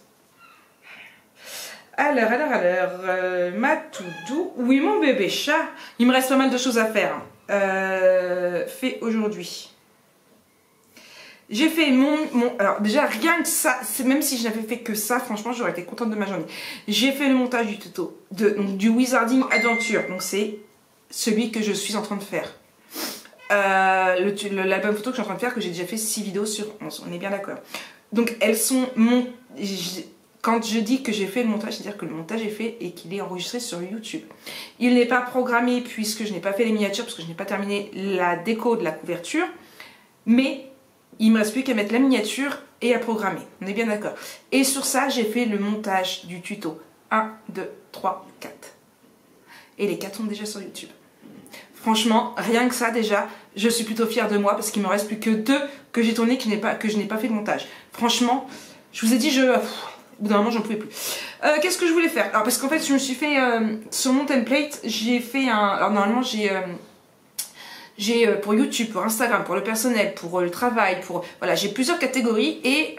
Alors, ma tout doux. Oui, mon bébé chat. Il me reste pas mal de choses à faire. Fait aujourd'hui. J'ai fait alors, déjà, rien que ça, même si je n'avais fait que ça, franchement, j'aurais été contente de ma journée. J'ai fait le montage du tuto, donc, du Wizarding Adventure. Donc, c'est celui que je suis en train de faire. l'album photo que je suis en train de faire, que j'ai déjà fait 6 vidéos sur 11, on est bien d'accord. Donc elles sont quand je dis que j'ai fait le montage, c'est-à-dire que le montage est fait et qu'il est enregistré sur YouTube. Il n'est pas programmé puisque je n'ai pas fait les miniatures, parce que je n'ai pas terminé la déco de la couverture. Mais il ne me reste plus qu'à mettre la miniature et à programmer. On est bien d'accord. Et sur ça, j'ai fait le montage du tuto. 1, 2, 3, 4. Et les 4 sont déjà sur YouTube. Franchement, rien que ça déjà, je suis plutôt fière de moi parce qu'il ne me reste plus que 2 que j'ai tourné que je n'ai pas fait de montage. Franchement, je vous ai dit, au bout d'un moment, j'en pouvais plus. Qu'est-ce que je voulais faire? Alors, parce qu'en fait, je me suis fait, sur mon template, j'ai fait un... Alors, normalement, j'ai pour YouTube, pour Instagram, pour le personnel, pour le travail, voilà, j'ai plusieurs catégories et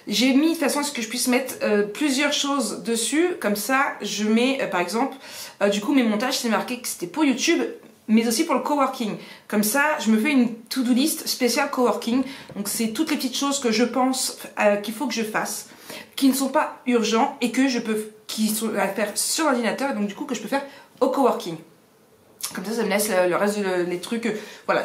j'ai mis de façon à ce que je puisse mettre plusieurs choses dessus. Comme ça, je mets, par exemple, du coup, mes montages, c'est marqué que c'était pour YouTube, mais aussi pour le coworking. Comme ça, je me fais une to-do list spéciale coworking. Donc, c'est toutes les petites choses que je pense qu'il faut que je fasse, qui ne sont pas urgents et qui sont à faire sur l'ordinateur, et donc du coup que je peux faire au coworking. Comme ça me laisse le reste des trucs. Voilà,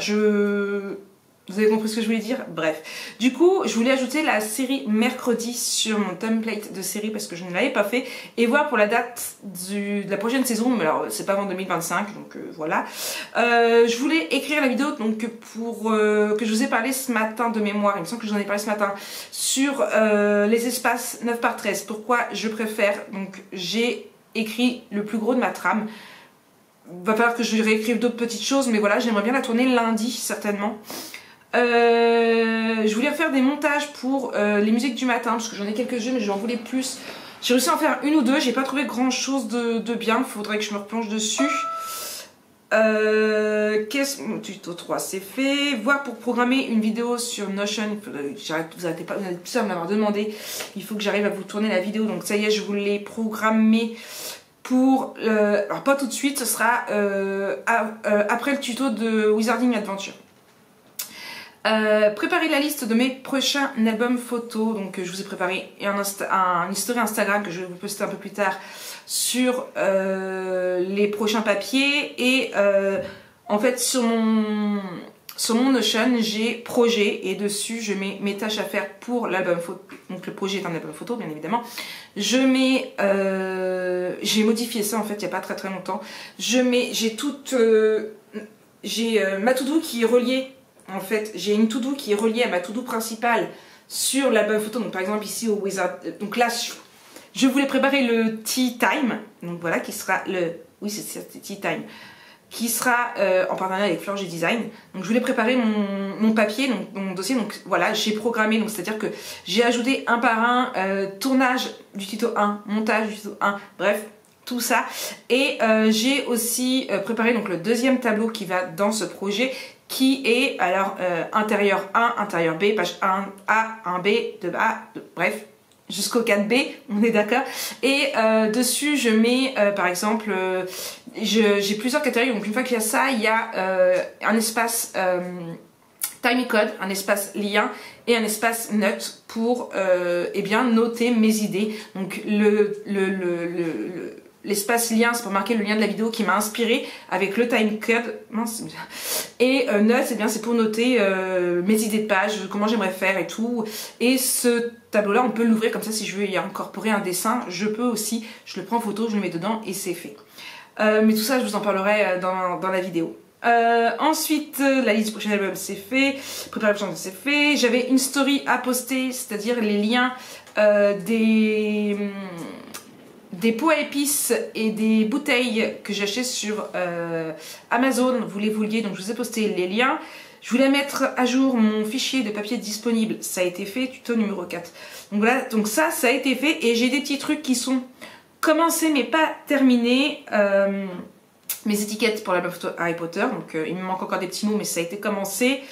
vous avez compris ce que je voulais dire? Bref. Du coup, je voulais ajouter la série mercredi sur mon template de série parce que je ne l'avais pas fait. Et voir pour la date de la prochaine saison. Mais alors, c'est pas avant 2025, donc voilà. Je voulais écrire la vidéo donc que je vous ai parlé ce matin de mémoire. Il me semble que j'en ai parlé ce matin. Sur les espaces 9 par 13. Pourquoi je préfère. Donc, j'ai écrit le plus gros de ma trame. Va falloir que je réécrive d'autres petites choses, mais voilà, j'aimerais bien la tourner lundi, certainement. Je voulais refaire des montages pour les musiques du matin, parce que j'en ai quelques-unes, mais j'en voulais plus. J'ai réussi à en faire 1 ou 2, j'ai pas trouvé grand-chose de bien, faudrait que je me replonge dessus. Mon tuto 3 c'est fait. Voir pour programmer une vidéo sur Notion, vous arrêtez pas, vous êtes plusieurs à m'avoir demandé, il faut que j'arrive à vous tourner la vidéo, donc ça y est, je vous l'ai programmé. Alors pas tout de suite, ce sera après le tuto de Wizarding Adventure. Préparer la liste de mes prochains albums photos. Donc je vous ai préparé un story Instagram que je vais vous poster un peu plus tard sur les prochains papiers. Et en fait sur mon Notion, j'ai projet et dessus je mets mes tâches à faire pour l'album photo. Donc le projet est un album photo bien évidemment. Je mets, j'ai modifié ça en fait il n'y a pas très longtemps. J'ai ma to-do qui est reliée, en fait j'ai une to-do qui est reliée à ma to-do principale sur l'album photo. Donc par exemple ici au Wizard, donc là je voulais préparer le Tea Time, donc voilà qui sera oui c'est Tea Time, qui sera en partenariat avec Fleur G Design. Donc je voulais préparer mon papier, donc mon dossier, donc voilà, j'ai programmé, donc c'est-à-dire que j'ai ajouté un par un, tournage du tuto 1, montage du tuto 1, bref, tout ça. Et j'ai aussi préparé donc le deuxième tableau qui va dans ce projet, qui est alors intérieur 1, intérieur B, page 1A, 1B, 2A, bref, jusqu'au 4B, on est d'accord. Et dessus je mets par exemple, j'ai plusieurs catégories, donc une fois qu'il y a ça, il y a un espace timecode, un espace lien et un espace note pour eh bien noter mes idées. Donc l'espace lien, c'est pour marquer le lien de la vidéo qui m'a inspiré avec le timecode. Et note, eh bien c'est pour noter mes idées de page, comment j'aimerais faire et tout. Et ce tableau-là, on peut l'ouvrir comme ça si je veux y incorporer un dessin. Je peux aussi, je le prends en photo, je le mets dedans et c'est fait. Mais tout ça, je vous en parlerai dans la vidéo. Ensuite, la liste du prochain album, c'est fait. Préparer le prochain, c'est fait. J'avais une story à poster, c'est-à-dire les liens des pots à épices et des bouteilles que j'ai achetées sur Amazon, vous les vouliez, donc je vous ai posté les liens. Je voulais mettre à jour mon fichier de papier disponible, ça a été fait, tuto numéro 4. Donc voilà, donc ça a été fait et j'ai des petits trucs qui sont commencés mais pas terminés. Mes étiquettes pour l'album photo Harry Potter, donc il me manque encore des petits mots mais ça a été commencé.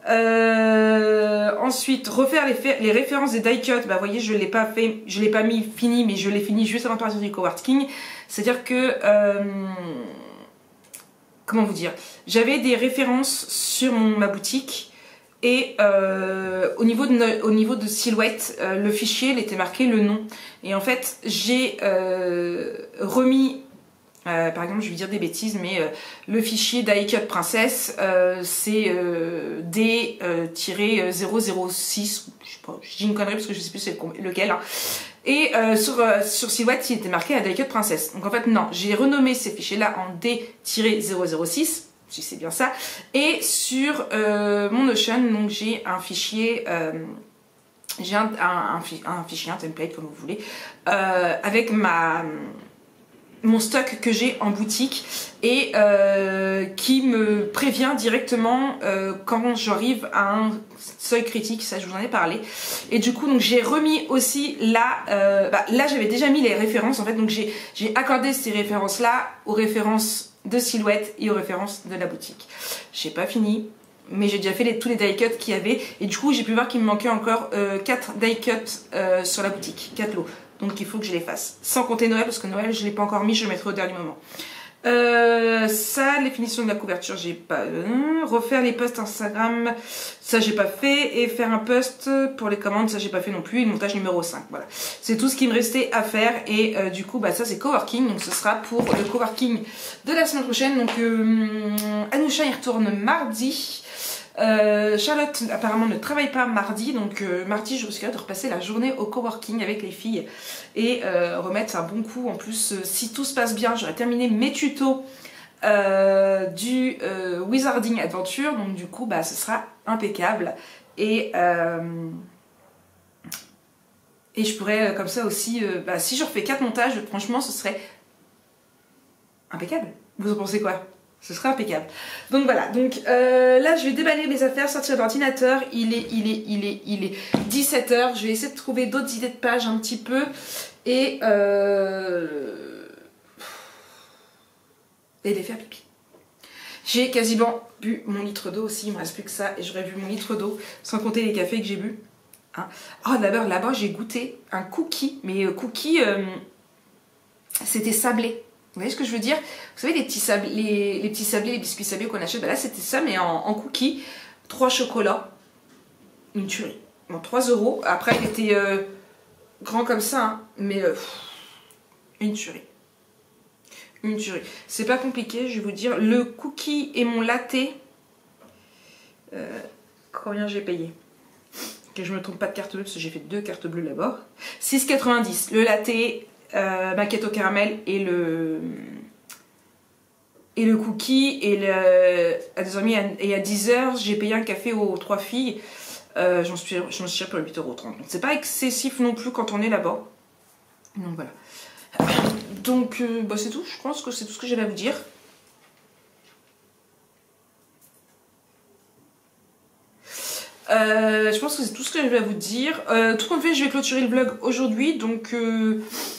Ensuite refaire les références des die cut, bah vous voyez je l'ai pas fait, je l'ai pas mis fini mais je l'ai fini juste avant de partir du coworking. C'est à dire que comment vous dire, j'avais des références sur ma boutique et au niveau de silhouette, le fichier il était marqué le nom et en fait j'ai remis Par exemple, je vais dire des bêtises, mais le fichier d'iCut Princess, c'est D-006, je sais pas, je dis une connerie parce que je sais plus c'est lequel. Hein. Et sur Silhouette, il était marqué à d'iCut Princess. Donc en fait, non, j'ai renommé ces fichiers-là en D-006, si c'est bien ça. Et sur mon Notion, donc j'ai un fichier... j'ai un fichier, un template comme vous voulez, avec mon stock que j'ai en boutique et qui me prévient directement quand j'arrive à un seuil critique, ça je vous en ai parlé. Et du coup donc j'ai remis aussi là, là j'avais déjà mis les références en fait, donc j'ai accordé ces références là aux références de Silhouette et aux références de la boutique. J'ai pas fini, mais j'ai déjà fait tous les die cuts qu'il y avait et du coup j'ai pu voir qu'il me manquait encore 4 die cuts sur la boutique, 4 lots. Donc il faut que je les fasse. Sans compter Noël, parce que Noël je ne l'ai pas encore mis, je le mettrai au dernier moment. Ça, les finitions de la couverture, j'ai pas... refaire les posts Instagram, ça j'ai pas fait. Et faire un post pour les commandes, ça j'ai pas fait non plus. Et le montage numéro 5, voilà. C'est tout ce qui me restait à faire. Et du coup, bah, ça c'est coworking. Donc ce sera pour le coworking de la semaine prochaine. Donc Anousha y retourne mardi. Charlotte apparemment ne travaille pas mardi, donc mardi je risquerai de repasser la journée au coworking avec les filles et remettre un bon coup. En plus, si tout se passe bien, j'aurai terminé mes tutos du Wizarding Adventure, donc du coup bah ce sera impeccable et je pourrais comme ça aussi, si je refais 4 montages, franchement ce serait impeccable. Vous en pensez quoi? Ce sera impeccable. Donc voilà, donc là je vais déballer mes affaires, sortir l'ordinateur. Il est 17h. Je vais essayer de trouver d'autres idées de pages un petit peu. Et les faire pipi. J'ai quasiment bu mon litre d'eau aussi. Il me reste plus que ça. Et j'aurais bu mon litre d'eau, sans compter les cafés que j'ai bu. Hein. Oh d'abord là-bas j'ai goûté un cookie. Mais cookie, c'était sablé. Vous voyez ce que je veux dire? Vous savez les petits sablés, les biscuits sablés qu'on achète, bah là c'était ça mais en cookies, 3 chocolats, une tuerie. Bon, 3 €. Après il était grand comme ça, hein, mais une tuerie. Une tuerie. C'est pas compliqué, je vais vous dire. Le cookie et mon latte, combien j'ai payé? Que je me trompe pas de carte bleue parce que j'ai fait 2 cartes bleues là-bas. 6,90. Le latte. Maquette au caramel et le cookie et à 10h j'ai payé un café aux 3 filles, j'en suis pour 8,30 €. Donc c'est pas excessif non plus quand on est là-bas. Donc voilà. Donc c'est tout, je pense que c'est tout ce que j'avais à vous dire. Je pense que c'est tout ce que j'avais à vous dire. Tout compte fait, je vais clôturer le vlog aujourd'hui. Donc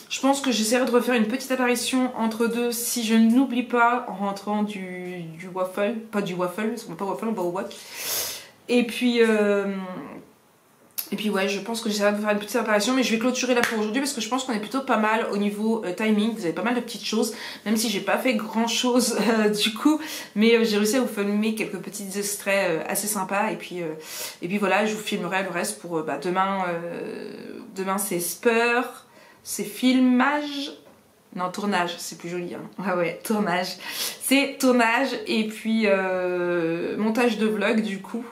je pense que j'essaierai de refaire une petite apparition entre deux si je n'oublie pas en rentrant du waffle. Pas du waffle, parce qu'on va pas waffle, on va au wok. Et puis ouais, je pense que j'essaierai de faire une petite apparition, mais je vais clôturer là pour aujourd'hui parce que je pense qu'on est plutôt pas mal au niveau timing. Vous avez pas mal de petites choses, même si j'ai pas fait grand chose du coup, mais j'ai réussi à vous filmer quelques petits extraits assez sympas et puis voilà, je vous filmerai le reste pour demain. Demain c'est Spur, c'est filmage. Non, tournage, c'est plus joli. Hein. Ah ouais, tournage. C'est tournage et puis montage de vlog du coup.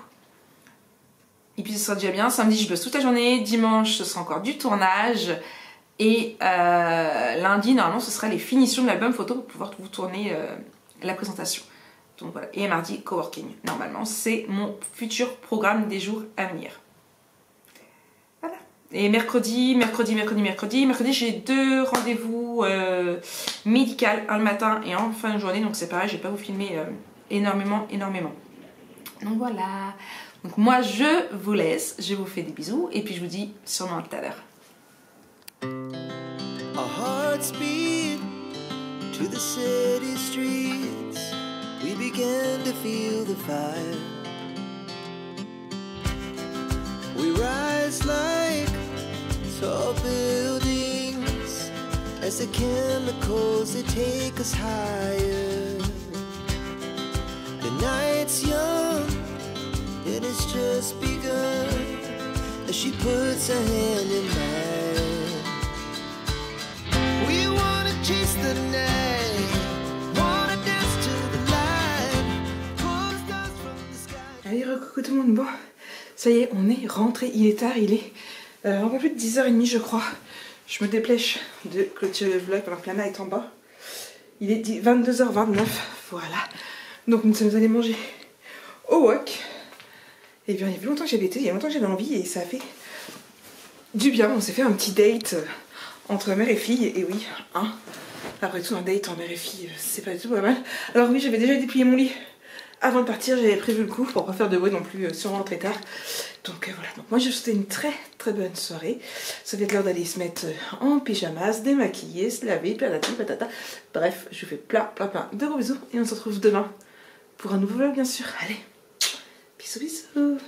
Et puis ce sera déjà bien. Samedi, je bosse toute la journée. Dimanche, ce sera encore du tournage. Et lundi, normalement, ce sera les finitions de l'album photo pour pouvoir vous tourner la présentation. Donc voilà. Et mardi, coworking. Normalement, c'est mon futur programme des jours à venir. Voilà. Et mercredi, j'ai 2 rendez-vous médicaux, un le matin et en fin de journée. Donc c'est pareil, je vais pas vous filmer énormément. Donc voilà. Donc moi je vous laisse, je vous fais des bisous et puis je vous dis sûrement à tout à l'heure. Our hearts beat to the city streets. We began to feel the fire. We rise like tall buildings as the chemicals they take us higher. The night's young. It has just begun as she puts her hand in mine. We wanna chase the night. Coucou tout le monde, bon, ça y est, on est rentré, il est tard, il est un peu plus de 10h30 je crois. Je me dépêche de clôturer le vlog pendant que Lana est en bas. Il est 22h29, voilà. Donc nous sommes allés manger au wok. Et bien il y a longtemps que j'avais été, il y a longtemps que j'avais envie et ça a fait du bien. On s'est fait un petit date entre mère et fille, et oui, hein. Après tout un date en mère et fille, c'est pas du tout pas mal. Alors oui, j'avais déjà déplié mon lit. Avant de partir, j'avais prévu le coup pour pas faire de bruit non plus si on rentre très tard. Donc voilà, donc moi je vous souhaite une très très bonne soirée. Ça va être l'heure d'aller se mettre en pyjamas, se démaquiller, se laver, patati patata. Bref, je vous fais plein de gros bisous et on se retrouve demain pour un nouveau vlog bien sûr. Allez, bisous bisous.